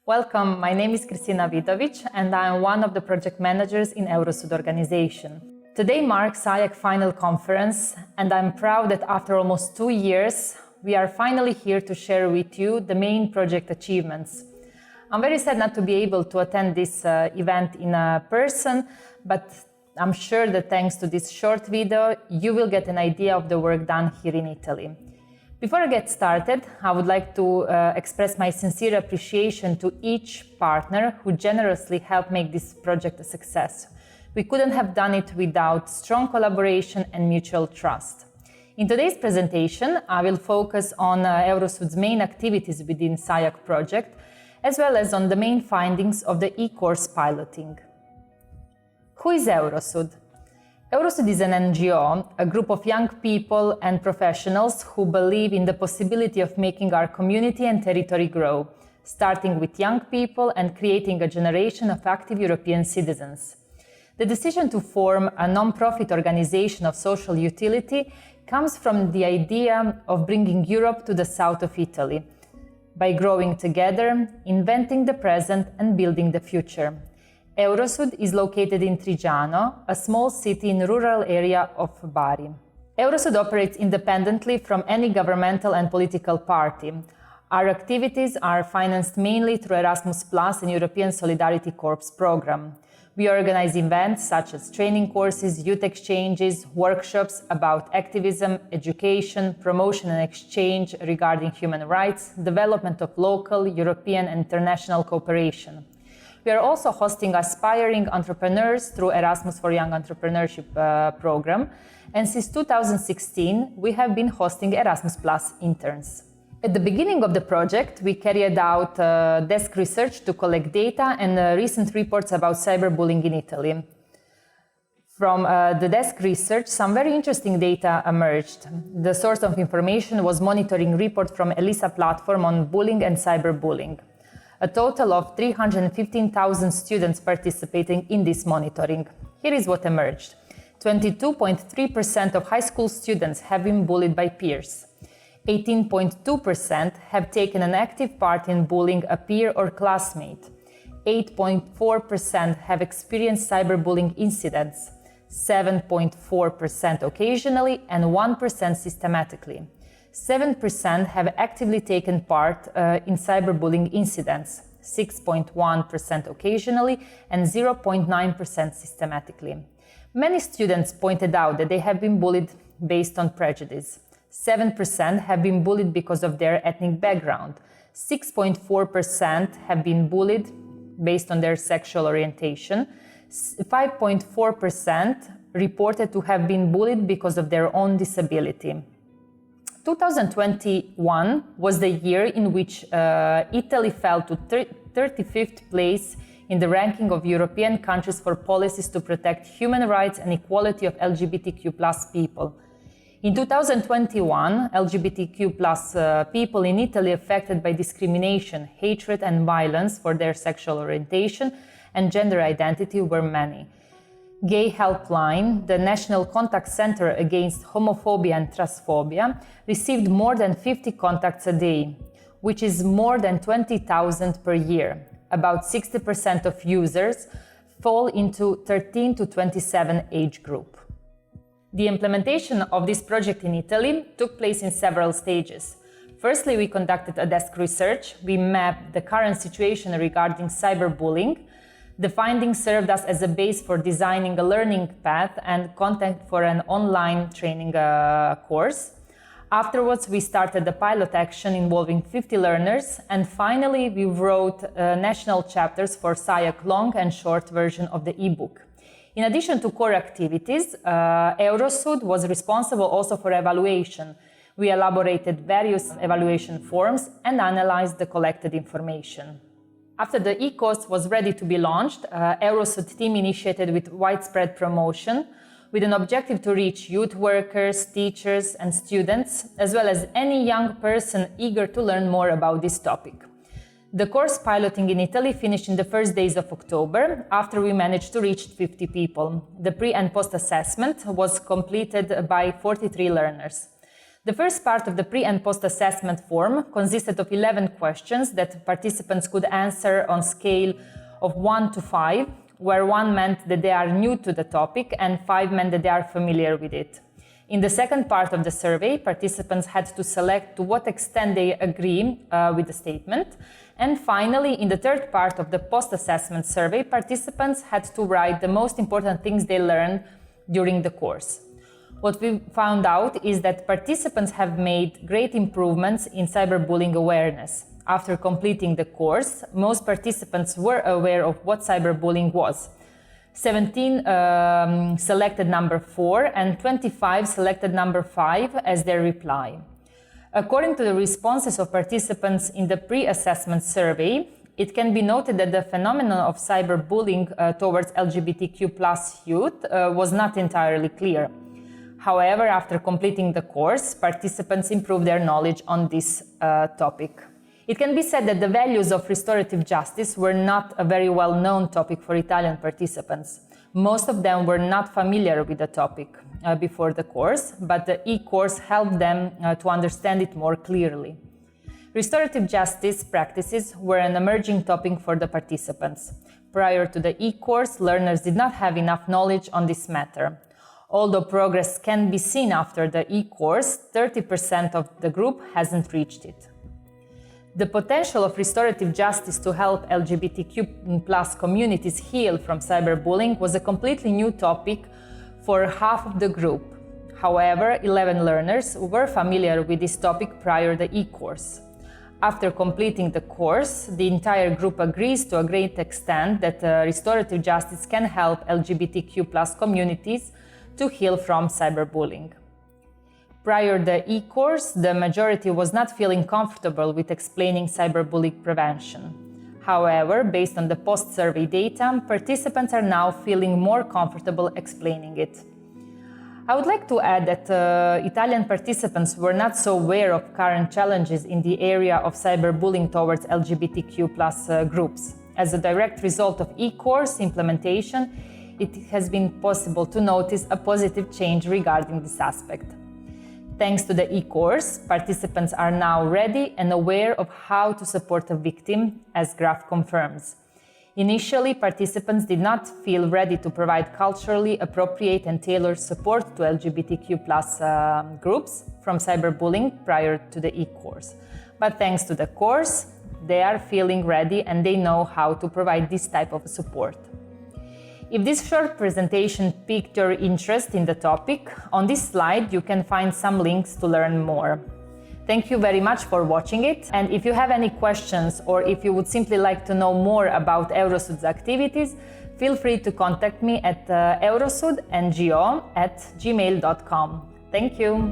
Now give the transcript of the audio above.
Welcome, my name is Kristina Vidovic and I am one of the project managers in ERASMUS organization. Today marks SIAC final conference and I'm proud that after almost 2 years, we are finally here to share with you the main project achievements. I'm very sad not to be able to attend this event in person, but I'm sure that thanks to this short video, you will get an idea of the work done here in Italy. Before I get started, I would like to express my sincere appreciation to each partner who generously helped make this project a success. We couldn't have done it without strong collaboration and mutual trust. In today's presentation, I will focus on ERASMUS' main activities within SIAC project, as well as on the main findings of the e-course piloting. Who is ERASMUS? ERASMUS is an NGO, a group of young people and professionals who believe in the possibility of making our community and territory grow, starting with young people and creating a generation of active European citizens. The decision to form a non-profit organization of social utility comes from the idea of bringing Europe to the south of Italy, by growing together, inventing the present and building the future. ERASMUS is located in Trigiano, a small city in the rural area of Bari. ERASMUS operates independently from any governmental and political party. Our activities are financed mainly through Erasmus Plus and European Solidarity Corps program. We organize events such as training courses, youth exchanges, workshops about activism, education, promotion and exchange regarding human rights, development of local, European and international cooperation. We are also hosting aspiring entrepreneurs through Erasmus for Young Entrepreneurship program, and since 2016 we have been hosting Erasmus Plus interns. At the beginning of the project, we carried out desk research to collect data and recent reports about cyberbullying in Italy. From the desk research, some very interesting data emerged. The source of information was monitoring report from ELISA platform on bullying and cyberbullying. A total of 315,000 students participating in this monitoring. Here is what emerged. 22.3% of high school students have been bullied by peers. 18.2% have taken an active part in bullying a peer or classmate. 8.4% have experienced cyberbullying incidents. 7.4% occasionally and 1% systematically. 7% have actively taken part in cyberbullying incidents, 6.1% occasionally and 0.9% systematically. Many students pointed out that they have been bullied based on prejudice. 7% have been bullied because of their ethnic background. 6.4% have been bullied based on their sexual orientation. 5.4% reported to have been bullied because of their own disability. 2021 was the year in which Italy fell to 35th place in the ranking of European countries for policies to protect human rights and equality of LGBTIQ+ people. In 2021, LGBTIQ+ people in Italy affected by discrimination, hatred and violence for their sexual orientation and gender identity were many. Gay Helpline, the National Contact Center Against Homophobia and Transphobia, received more than 50 contacts a day, which is more than 20,000 per year. About 60% of users fall into 13 to 27 age group. The implementation of this project in Italy took place in several stages. Firstly, we conducted a desk research. We mapped the current situation regarding cyberbullying. The findings served us as a base for designing a learning path and content for an online training course. Afterwards, we started the pilot action involving 50 learners, and finally, we wrote national chapters for SIAC long and short version of the ebook. In addition to core activities, ERASMUS was responsible also for evaluation. We elaborated various evaluation forms and analyzed the collected information. After the e-course was ready to be launched, ERASMUS team initiated with widespread promotion with an objective to reach youth workers, teachers and students, as well as any young person eager to learn more about this topic. The course piloting in Italy finished in the first days of October, after we managed to reach 50 people. The pre- and post-assessment was completed by 43 learners. The first part of the pre- and post-assessment form consisted of 11 questions that participants could answer on a scale of 1 to 5, where 1 meant that they are new to the topic and 5 meant that they are familiar with it. In the second part of the survey, participants had to select to what extent they agree with the statement. And finally, in the third part of the post-assessment survey, participants had to write the most important things they learned during the course. What we found out is that participants have made great improvements in cyberbullying awareness. After completing the course, most participants were aware of what cyberbullying was. 17 selected number 4 and 25 selected number 5 as their reply. According to the responses of participants in the pre-assessment survey, it can be noted that the phenomenon of cyberbullying towards LGBTQ+ youth was not entirely clear. However, after completing the course, participants improved their knowledge on this topic. It can be said that the values of restorative justice were not a very well-known topic for Italian participants. Most of them were not familiar with the topic before the course, but the e-course helped them to understand it more clearly. Restorative justice practices were an emerging topic for the participants. Prior to the e-course, learners did not have enough knowledge on this matter. Although progress can be seen after the e-course, 30% of the group hasn't reached it. The potential of restorative justice to help LGBTQ+ communities heal from cyberbullying was a completely new topic for half of the group. However, 11 learners were familiar with this topic prior to the e-course. After completing the course, the entire group agrees to a great extent that restorative justice can help LGBTQ+ communities to heal from cyberbullying. Prior to the e-course, the majority was not feeling comfortable with explaining cyberbullying prevention. However, based on the post-survey data, participants are now feeling more comfortable explaining it. I would like to add that Italian participants were not so aware of current challenges in the area of cyberbullying towards LGBTQ+ groups. As a direct result of e-course implementation, it has been possible to notice a positive change regarding this aspect. Thanks to the e-course, participants are now ready and aware of how to support a victim, as Graph confirms. Initially, participants did not feel ready to provide culturally appropriate and tailored support to LGBTQ+ groups from cyberbullying prior to the e-course. But thanks to the course, they are feeling ready and they know how to provide this type of support. If this short presentation piqued your interest in the topic, on this slide you can find some links to learn more. Thank you very much for watching it, and if you have any questions or if you would simply like to know more about Eurosud's activities, feel free to contact me at eurosudngo@gmail.com. Thank you!